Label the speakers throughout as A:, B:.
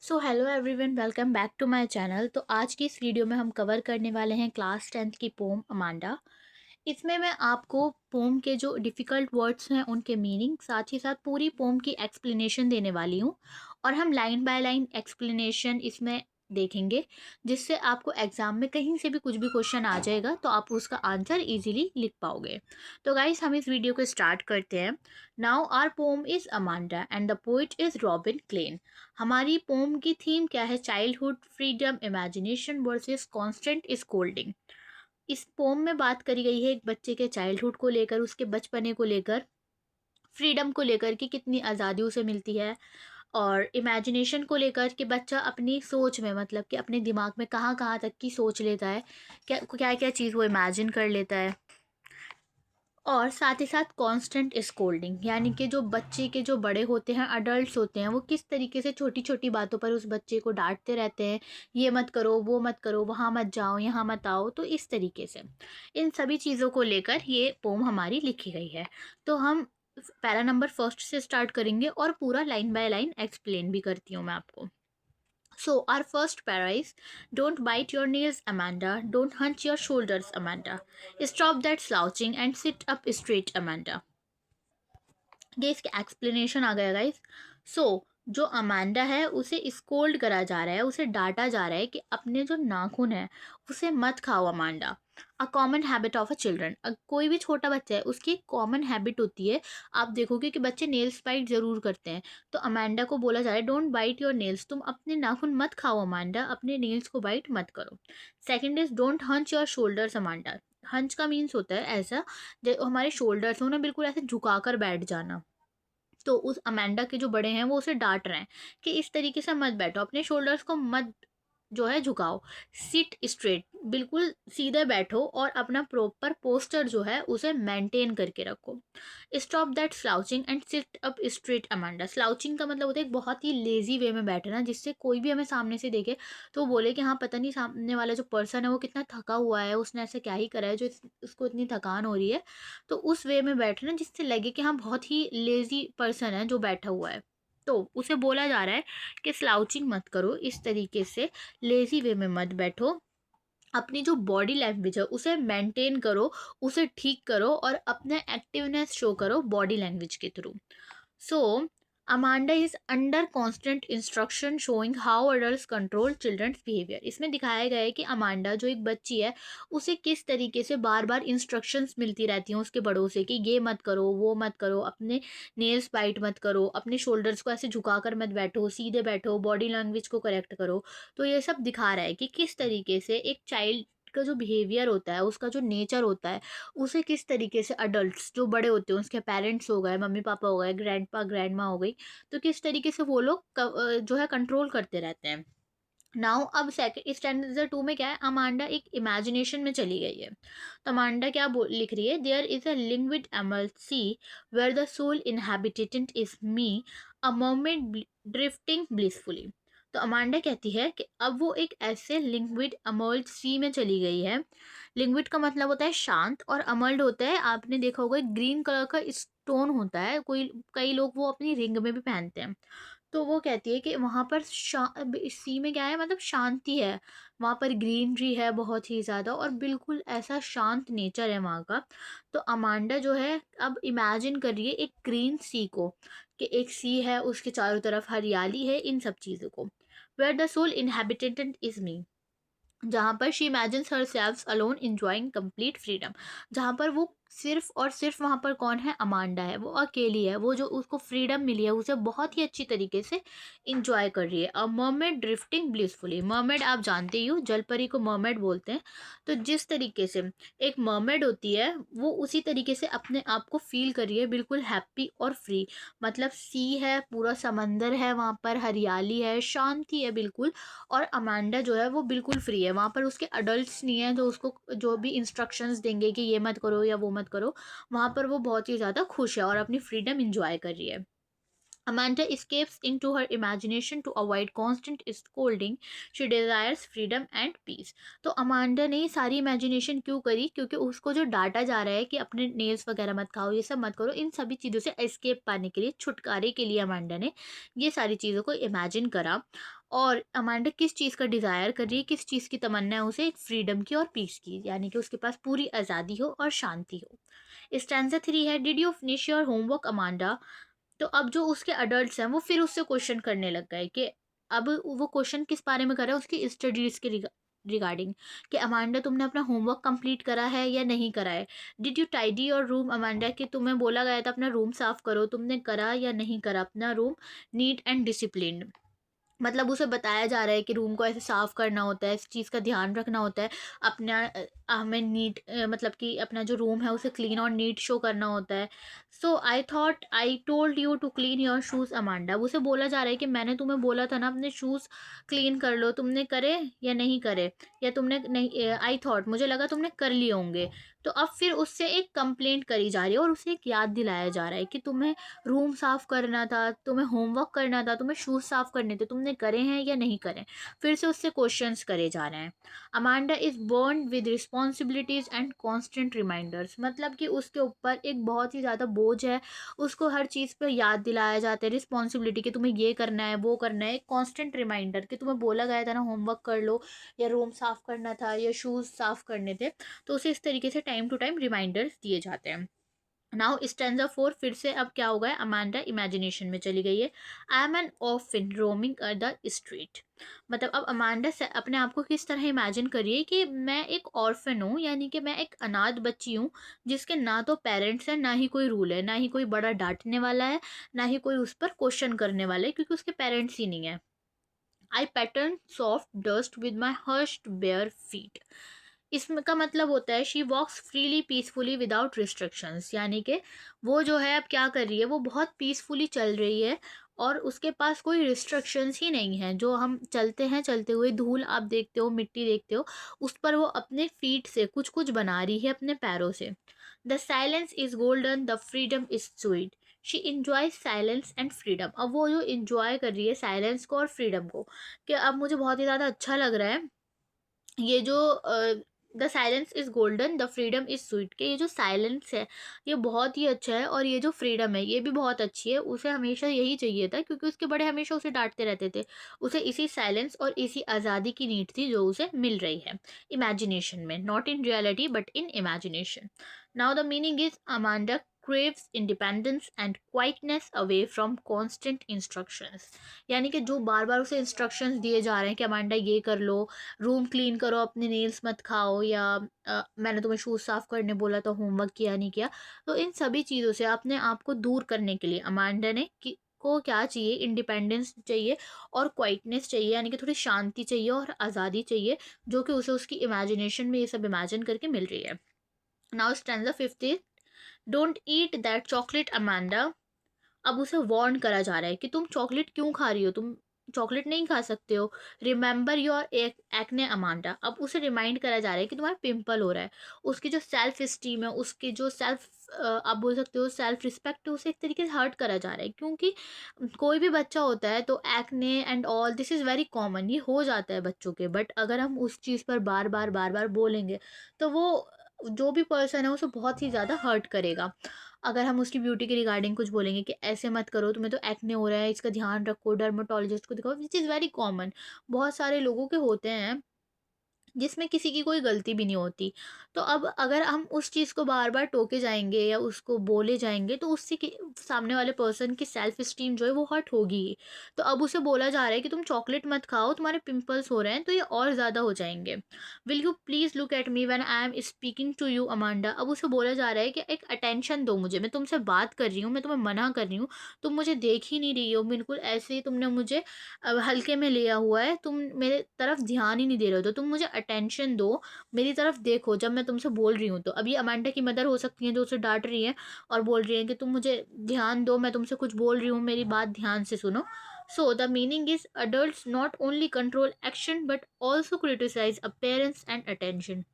A: So hello everyone, welcome back to my channel. तो आज की इस वीडियो में हम कवर करने वाले हैं क्लास 10th की पोम अमांडा। इसमें मैं आपको पोम के जो डिफ़िकल्ट वर्ड्स हैं उनके मीनिंग, साथ ही साथ पूरी पोम की एक्सप्लेनेशन देने वाली हूँ। और हम लाइन बाय लाइन एक्सप्लेनेशन इसमें देखेंगे, जिससे आपको एग्ज़ाम में कहीं से भी कुछ भी क्वेश्चन आ जाएगा तो आप उसका आंसर इजीली लिख पाओगे। तो गाइस, हम इस वीडियो को स्टार्ट करते हैं। Now our poem is Amanda and the poet is Robin Klein. हमारी पोम की थीम क्या है? Childhood, freedom, imagination versus constant scolding. इस पोम में बात करी गई है एक बच्चे के चाइल्डहुड को लेकर, उसके बचपने को लेकर, फ्रीडम को लेकर कि कितनी आज़ादी उसे मिलती है, और इमेजिनेशन को लेकर कि बच्चा अपनी सोच में, मतलब कि अपने दिमाग में कहाँ कहाँ तक की सोच लेता है, क्या क्या क्या चीज़ वो इमेजिन कर लेता है। और साथ ही साथ कांस्टेंट स्कोल्डिंग, यानी कि जो बच्चे के जो बड़े होते हैं, अडल्ट्स होते हैं, वो किस तरीके से छोटी छोटी बातों पर उस बच्चे को डांटते रहते हैं। ये मत करो, वो मत करो, वहाँ मत जाओ, यहाँ मत आओ। तो इस तरीके से इन सभी चीज़ों को लेकर ये पोम हमारी लिखी गई है। तो हम पैरा नंबर फर्स्ट से स्टार्ट करेंगे और पूरा लाइन बाय लाइन एक्सप्लेन भी करती हूँ मैं आपको। So, our first para is: don't bite your nails, Amanda. Don't hunch your shoulders, Amanda. Stop that slouching and sit up straight, Amanda. ये इसके एक्सप्लेनेशन आ गया गाइस। सो जो अमांडा है उसे स्कोल्ड करा जा रहा है, उसे डांटा जा रहा है कि अपने जो नाखून है उसे मत खाओ Amanda. A common habit of a children, कोई भी छोटा बच्चा है उसकी कॉमन हैबिट होती है। आप देखोगे कि बच्चे नेल्स बाइट जरूर करते हैं। तो अमांडा को बोला जा रहा है, डोंट बाइट योर नेल्स, तुम अपने नाखून मत खाओ अमांडा, अपने नेल्स को बाइट मत करो। Second is don't hunch your shoulders Amanda. Hunch का मीन्स होता है ऐसा, जो हमारे शोल्डर्स हो ना, बिल्कुल ऐसे झुकाकर बैठ जाना। तो उस अमेंडा के जो बड़े हैं वो उसे डांट रहे हैं कि इस तरीके से मत बैठो, अपने शोल्डर्स को मत जो है झुकाओ। सिट स्ट्रेट, बिल्कुल सीधे बैठो और अपना प्रॉपर पोस्टर जो है उसे मेंटेन करके रखो। Stop that slouching and sit up straight Amanda. Slouching का मतलब होता है एक बहुत ही लेजी वे में बैठना, जिससे कोई भी हमें सामने से देखे तो बोले कि हाँ, पता नहीं सामने वाला जो पर्सन है वो कितना थका हुआ है, उसने ऐसे क्या ही करा है जो उसको इतनी थकान हो रही है। तो उस वे में बैठना जिससे लगे कि हाँ, बहुत ही लेजी पर्सन है जो बैठा हुआ है। तो उसे बोला जा रहा है कि स्लाउचिंग मत करो, इस तरीके से लेजी वे में मत बैठो। अपनी जो बॉडी लैंग्वेज है उसे मेंटेन करो, उसे ठीक करो और अपने एक्टिवनेस शो करो बॉडी लैंग्वेज के through. So Amanda is under constant instruction showing how adult control children's behaviour. इसमें दिखाया गया है कि अमांडा जो एक बच्ची है उसे किस तरीके से बार बार इंस्ट्रक्शंस मिलती रहती हैं उसके बड़ों से कि ये मत करो, वो मत करो, अपने नेल्स बाइट मत करो, अपने शोल्डर्स को ऐसे झुकाकर मत बैठो, सीधे बैठो, बॉडी लैंग्वेज को करेक्ट करो। तो ये सब दिखा रहा है कि किस तरीके से एक चाइल्ड का जो बिहेवियर होता है, उसका जो नेचर होता है, उसे किस तरीके से अडल्ट्स जो बड़े होते हैं, उसके पेरेंट्स हो गए, मम्मी पापा हो गए, ग्रैंडपा ग्रैंड माँ हो गई, तो किस तरीके से वो लोग जो है कंट्रोल करते रहते हैं। नाउ अब सेकंड स्टैंडर्ड 2 में क्या है, अमांडा एक इमेजिनेशन में चली गई है। तो अमांडा क्या लिख रही है, there is a languid emerald sea where the sole inhabitant is me, a moment drifting blissfully. तो अमांडा कहती है कि अब वो एक ऐसे लिंग्विड अमर्ल्ड सी में चली गई है। लिंग्विड का मतलब होता है शांत, और अमर्ल्ड होता है, आपने देखा होगा, ग्रीन कलर का स्टोन होता है, कोई कई लोग वो अपनी रिंग में भी पहनते हैं। तो वो कहती है कि वहाँ पर सी में क्या है, मतलब शांति है। वहाँ पर ग्रीनरी है बहुत ही ज़्यादा, और बिल्कुल ऐसा शांत नेचर है वहाँ का। तो अमांडा जो है अब इमेजिन कर रही है एक ग्रीन सी को, कि एक सी है, उसके चारों तरफ हरियाली है, इन सब चीज़ों को। Where the sole inhabitant is me, जहाँ पर she imagines herself alone enjoying complete freedom. जहाँ पर वो सिर्फ और सिर्फ, वहाँ पर कौन है, अमांडा है, वो अकेली है, वो जो उसको फ्रीडम मिली है उसे बहुत ही अच्छी तरीके से इंजॉय कर रही है। अ मर्मेड ड्रिफ्टिंग ब्लिसफुली, मर्मेड आप जानते ही हो, जलपरी को मर्मेड बोलते हैं। तो जिस तरीके से एक मर्मेड होती है, वो उसी तरीके से अपने आप को फील कर रही है, बिल्कुल हैप्पी और फ्री। मतलब सी है, पूरा समंदर है, वहाँ पर हरियाली है, शांति है बिल्कुल। और अमांडा जो है वो बिल्कुल फ्री है, वहाँ पर उसके अडल्ट्स नहीं है जो उसको जो भी इंस्ट्रक्शंस देंगे कि ये मत करो या वो मत करो। वहाँ पर वो बहुत ही ज़्यादा खुश है और अपनी फ्रीडम इंजॉय कर रही है। Amanda escapes into her imagination to avoid constant scolding. She desires freedom and peace. तो अमांडा ने ये सारी इमेजिनेशन क्यों करी? क्योंकि उसको जो डांटा जा रहा है कि अपने नेल्स वगैरह मत खाओ, ये सब मत करो, इन सभी चीज़ों से एस्केप पाने के लिए, छुटकारे के लिए अमांडा ने ये सारी चीज़ों को इमेजिन करा। और अमांडा किस चीज़ का डिज़ायर कर रही है, किस चीज़ की तमन्ना है उसे? एक फ्रीडम की और पीस की, यानी कि उसके पास पूरी आज़ादी हो और शांति हो। स्टैंजा 3 है, did you finish your homework Amanda? तो अब जो उसके अडल्ट्स हैं वो फिर उससे क्वेश्चन करने लग गए कि अब वो क्वेश्चन किस बारे में कर रहा है, उसकी स्टडीज के रिगार्डिंग, कि अमांडा तुमने अपना होमवर्क कंप्लीट करा है या नहीं करा है। Did you tidy your room Amanda, कि तुम्हें बोला गया था अपना रूम साफ करो, तुमने करा या नहीं करा अपना रूम नीट एंड डिसिप्लिन? मतलब उसे बताया जा रहा है कि रूम को ऐसे साफ करना होता है, इस चीज़ का ध्यान रखना होता है, अपना हमें नीट मतलब कि अपना जो रूम है उसे क्लीन और नीट शो करना होता है। So I thought I told you to clean your shoes Amanda. उसे बोला जा रहा है कि मैंने तुम्हें बोला था ना अपने शूज़ क्लीन कर लो, तुमने करे या नहीं करे? या तुमने नहीं, आई थॉट, मुझे लगा तुमने कर लिए होंगे। तो अब फिर उससे एक कंप्लेंट करी जा रही है और उसे एक याद दिलाया जा रहा है कि तुम्हें रूम साफ करना था, तुम्हें होमवर्क करना था, तुम्हें शूज़ साफ करने थे, तुमने करे हैं या नहीं करे? फिर से उससे क्वेश्चंस करे जा रहे हैं। Amanda is burn with responsibilities and constant reminders, मतलब कि उसके ऊपर एक बहुत ही ज़्यादा बोझ है, उसको हर चीज़ पे याद दिलाया जाता है, रिस्पॉन्सिबिलिटी कि तुम्हें ये करना है, वो करना है, एक कॉन्स्टेंट रिमाइंडर कि तुम्हें बोला गया था ना होमवर्क कर लो, या रूम साफ करना था, या शूज़ साफ करने थे। तो उसे इस तरीके से टाइम टू टाइम रिमाइंडर्स दिए जाते हैं। नाउ स्टैंजा 4 फिर से अब क्या हो गया, अमांडा इमेजिनेशन में चली गई है। I am an orphan roaming the street, मतलब अब अमांडा से अपने आप को किस तरह इमेजिन करिए कि मैं एक ऑर्फन हूँ, यानी कि मैं एक अनाथ बच्ची हूँ, जिसके ना तो पेरेंट्स हैं, ना ही कोई रूल है, ना ही कोई बड़ा डांटने वाला है, ना ही कोई उस पर क्वेश्चन करने वाला है, क्योंकि उसके पेरेंट्स ही नहीं है। I pattern soft dust with my हर्स्ट बेयर फीट, इसमें का मतलब होता है she walks freely peacefully without restrictions, यानी कि वो जो है अब क्या कर रही है, वो बहुत पीसफुली चल रही है और उसके पास कोई रिस्ट्रिक्शंस ही नहीं है। जो हम चलते हैं, चलते हुए धूल आप देखते हो, मिट्टी देखते हो, उस पर वो अपने फीट से कुछ कुछ बना रही है अपने पैरों से। The silence is golden, the freedom is sweet, she enjoy silence and freedom. अब वो जो इंजॉय कर रही है साइलेंस को और फ्रीडम को, कि अब मुझे बहुत ही ज़्यादा अच्छा लग रहा है ये जो the silence is golden, the freedom is sweet, के ये जो साइलेंस है ये बहुत ही अच्छा है, और ये जो फ्रीडम है ये भी बहुत अच्छी है। उसे हमेशा यही चाहिए था, क्योंकि उसके बड़े हमेशा उसे डांटते रहते थे। उसे इसी साइलेंस और इसी आज़ादी की नीड थी जो उसे मिल रही है इमेजिनेशन में, not in reality but in imagination. Now the meaning is Amanda craves independence and quietness away from constant instructions, यानी कि जो बार बार उसे इंस्ट्रक्शंस दिए जा रहे हैं कि अमांडा ये कर लो, रूम क्लीन करो, अपने नेल्स मत खाओ, या मैंने तुम्हें शूज़ साफ़ करने बोला था, होमवर्क किया नहीं किया। तो इन सभी चीज़ों से अपने आप को दूर करने के लिए अमांडा ने कि को क्या चाहिए, इंडिपेंडेंस चाहिए और क्वाइटनेस चाहिए, यानी कि थोड़ी शांति चाहिए और आज़ादी चाहिए, जो कि उसे उसकी इमेजिनेशन में ये सब इमेजिन करके मिल रही है। Now stanza 50, don't eat that chocolate Amanda. अब उसे वार्न करा जा रहा है कि तुम चॉकलेट क्यों खा रही हो, तुम चॉकलेट नहीं खा सकते हो। रिमेंबर योर एक्ने अमांडा, अब उसे रिमाइंड करा जा रहा है कि तुम्हारा पिंपल हो रहा है। उसकी जो सेल्फ इस्टीम है, उसकी जो सेल्फ आप बोल सकते हो सेल्फ रिस्पेक्ट है, उसे एक तरीके से हर्ट करा जा रहा है, क्योंकि कोई भी बच्चा होता है तो acne and all this is very common, ये हो जाता है बच्चों के। बट अगर हम उस चीज़ पर बार बार बोलेंगे तो वो जो भी पर्सन है उसे बहुत ही ज़्यादा हर्ट करेगा। अगर हम उसकी ब्यूटी के रिगार्डिंग कुछ बोलेंगे कि ऐसे मत करो, तुम्हें तो एक्ने हो रहा है, इसका ध्यान रखो, डर्माटोलॉजिस्ट को दिखाओ, विच इज़ वेरी कॉमन, बहुत सारे लोगों के होते हैं जिसमें किसी की कोई गलती भी नहीं होती। तो अब अगर हम उस चीज़ को बार-बार टोके जाएँगे या उसको बोले जाएँगे, तो उससे कि सामने वाले पर्सन की सेल्फ एस्टीम जो है वो हर्ट होगी ही। तो अब उसे बोला जा रहा है कि तुम चॉकलेट मत खाओ, तुम्हारे पिंपल्स हो रहे हैं तो ये और ज़्यादा हो जाएँगे। Will you please look at me when I am speaking to you Amanda. अब उसे बोला जा रहा है कि एक अटेंशन दो मुझे, मैं तुमसे बात कर रही हूँ, मैं तुम्हें मना कर रही हूँ, तुम मुझे देख ही नहीं रही हो, बिल्कुल ऐसे ही तुमने मुझे हल्के में लिया हुआ है, तुम मेरे तरफ ध्यान ही नहीं दे रहे हो, तो तुम मुझे अटेंशन दो, मेरी तरफ देखो जब मैं तुमसे बोल रही हूँ। तो अभी अमांडा की मदर हो सकती हैं जो उसे डांट रही है और बोल रही है कि तुम मुझे ध्यान दो, मैं तुमसे कुछ बोल रही हूँ, मेरी बात ध्यान से सुनो। So the meaning is adults not only control action but also criticize appearance and attention.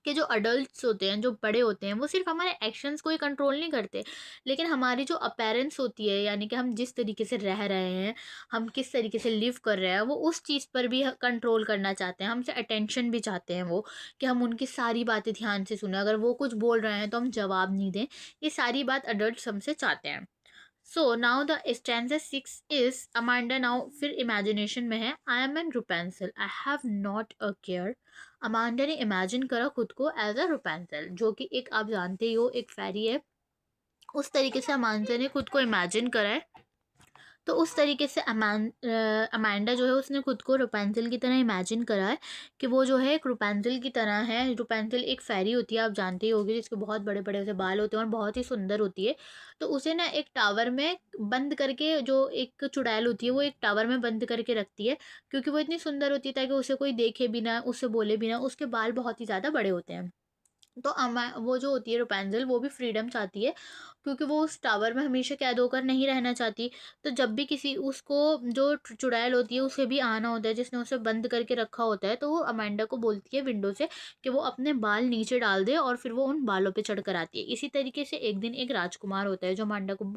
A: कि जो अडल्ट्स होते हैं, जो बड़े होते हैं, वो सिर्फ़ हमारे एक्शंस को ही कंट्रोल नहीं करते, लेकिन हमारी जो अपीयरेंस होती है, यानी कि हम जिस तरीके से रह रहे हैं, हम किस तरीके से लिव कर रहे हैं, वो उस चीज़ पर भी कंट्रोल करना चाहते हैं। हमसे अटेंशन भी चाहते हैं वो, कि हम उनकी सारी बातें ध्यान से सुनें। अगर वो कुछ बोल रहे हैं तो हम जवाब नहीं दें। ये सारी बात अडल्ट्स हमसे चाहते हैं। So now the stanza 6 is Amanda now फिर इमेजिनेशन में है। I am an Rapunzel, I have not a care. Amanda ने इमेजिन करा खुद को एज अ रुपेंसिल, जो कि एक, आप जानते ही हो, एक फेरी है। उस तरीके से अमांडा ने खुद को इमेजिन करा है। तो उस तरीके से अमांडा जो है उसने खुद को रुपेंसिल की तरह इमेजिन करा है, कि वो जो है एक रुपेंसिल की तरह है। रुपेंसिल एक फेरी होती है, आप जानते ही होगी, जिसके बहुत बड़े बड़े से बाल होते हैं और बहुत ही सुंदर होती है। तो उसे ना एक टावर में बंद करके, जो एक चुड़ैल होती है वो एक टावर में बंद करके रखती है, क्योंकि वो इतनी सुंदर होती है ताकि उसे कोई देखे बिना, उससे बोले बिना। उसके बाल बहुत ही ज़्यादा बड़े होते हैं। तो वो जो होती है रुपेंजिल, वो भी फ्रीडम चाहती है, क्योंकि वो उस टावर में हमेशा कैद होकर नहीं रहना चाहती। तो जब भी किसी उसको, जो चुड़ैल होती है, उसे भी आना होता है, जिसने उसे बंद करके रखा होता है, तो वो अमांडा को बोलती है विंडो से कि वो अपने बाल नीचे डाल दे, और फिर वो उन बालों पे चढ़कर आती है। इसी तरीके से एक दिन एक राजकुमार होता है, जो अमांडा को,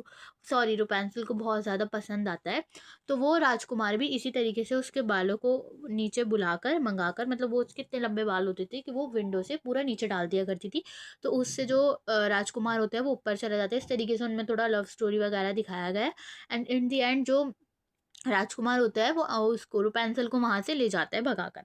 A: सॉरी, रुपेंसिल को बहुत ज़्यादा पसंद आता है। तो वो राजकुमार भी इसी तरीके से उसके बालों को नीचे बुलाकर मंगाकर, मतलब वो उसके इतने लंबे बाल होते थे कि वो विंडो से पूरा नीचे डाल दिया करती थी। तो उससे जो राजकुमार होता है वो ऊपर चला जाता है। इस तरीके से उनमें थोड़ा लव स्टोरी वगैरह दिखाया गया है। एंड इन द एंड जो राजकुमार होता है वो उसको, रुपेंसिल को, वहाँ से ले जाता है भगाकर।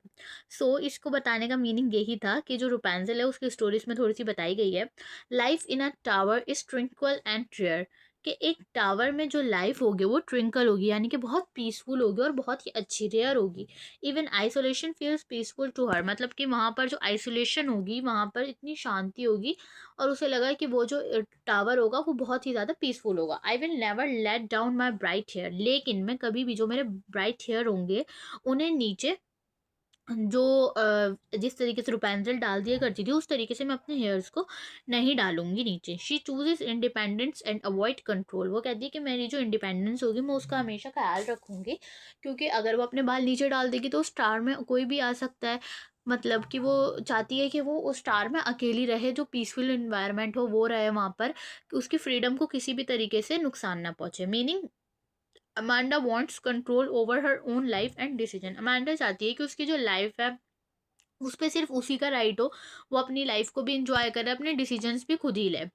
A: सो इसको बताने का मीनिंग यही था कि जो रुपेंसिल है उसकी स्टोरी इसमें थोड़ी सी बताई गई है। Life in a tower is twinkle and trier, कि एक टावर में जो लाइफ होगी वो ट्विंकल होगी, यानी कि बहुत पीसफुल होगी और बहुत ही अच्छी, रेयर होगी। Even isolation feels peaceful to her, मतलब कि वहाँ पर जो आइसोलेशन होगी वहाँ पर इतनी शांति होगी, और उसे लगा कि वो जो टावर होगा वो बहुत ही ज़्यादा पीसफुल होगा। I will never let down my bright hair, लेकिन मैं कभी भी, जो मेरे ब्राइट हेयर होंगे, उन्हें नीचे, जो जिस तरीके से रुपेंसिल डाल दिया करती थी, उस तरीके से मैं अपने हेयर्स को नहीं डालूंगी नीचे। She chooses independence and avoid control, वो कहती है कि मेरी जो इंडिपेंडेंस होगी मैं उसका हमेशा ख्याल रखूंगी, क्योंकि अगर वो अपने बाल नीचे डाल देगी तो उस स्टार में कोई भी आ सकता है। मतलब कि वो चाहती है कि वो उस स्टार में अकेली रहे, जो पीसफुल इन्वायरमेंट हो वो रहे वहाँ पर, कि उसकी फ्रीडम को किसी भी तरीके से नुकसान ना पहुंचे। Meaning, Amanda wants control over her own life and decision. Amanda चाहती है कि उसकी जो लाइफ है उस पे सिर्फ उसी का राइट हो, वो अपनी लाइफ को भी इंजॉय करे, अपने डिसीजंस भी खुद ही ले।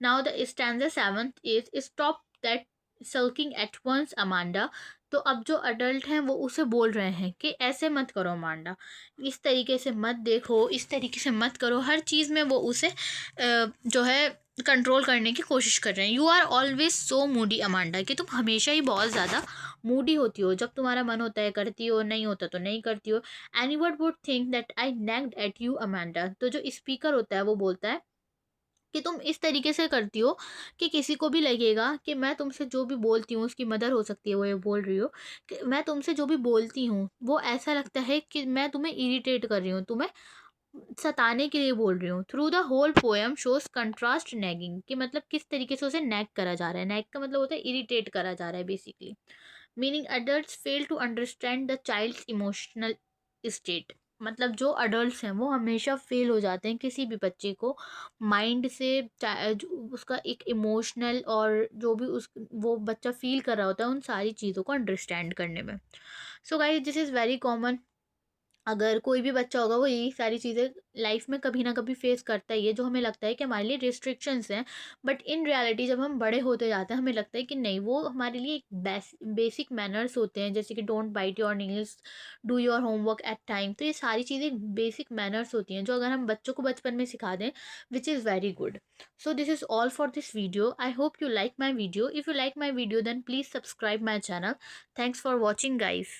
A: Now the stanza seventh is stop that sulking at once Amanda. तो अब जो अडल्ट हैं वो उसे बोल रहे हैं कि ऐसे मत करो अमांडा, इस तरीके से मत देखो, इस तरीके से मत करो। हर चीज़ में वो उसे जो है कंट्रोल करने की कोशिश कर रहे हैं। You are always so moody Amanda, कि तुम हमेशा ही बहुत ज़्यादा मूडी होती हो, जब तुम्हारा मन होता है करती हो, नहीं होता तो नहीं करती हो। Anyone would think that I nagged at you Amanda. तो जो स्पीकर होता है वो बोलता है कि तुम इस तरीके से करती हो कि किसी को भी लगेगा कि मैं तुमसे जो भी बोलती हूँ, उसकी मदर हो सकती है वो ये बोल रही हो, कि मैं तुमसे जो भी बोलती हूँ वो ऐसा लगता है कि मैं तुम्हें इरिटेट कर रही हूँ, तुम्हें सताने के लिए बोल रही हूँ। Through the whole poem shows contrast nagging, कि मतलब किस तरीके से उसे नैग करा जा रहा है। नैग का मतलब होता है इरिटेट करा जा रहा है basically. Meaning, adults fail to understand the child's emotional state, मतलब जो अडल्ट्स हैं वो हमेशा फेल हो जाते हैं किसी भी बच्चे को माइंड से, उसका एक इमोशनल, और जो भी उस वो बच्चा फील कर रहा होता है उन सारी चीज़ों को अंडरस्टैंड करने में। So guys, this is very common. अगर कोई भी बच्चा होगा वो यही सारी चीज़ें लाइफ में कभी ना कभी फेस करता ही है, जो हमें लगता है कि हमारे लिए रिस्ट्रिक्शंस हैं। बट इन रियलिटी जब हम बड़े होते जाते हैं हमें लगता है कि नहीं, वो हमारे लिए एक बेसिक मैनर्स होते हैं, जैसे कि don't bite your nails, do your homework at time. तो ये सारी चीज़ें बेसिक मैनर्स होती हैं, जो अगर हम बच्चों को बचपन में सिखा दें, which is very good. So this is all for this video. I hope you like my video. If you like my video then please subscribe my channel. Thanks for watching guys.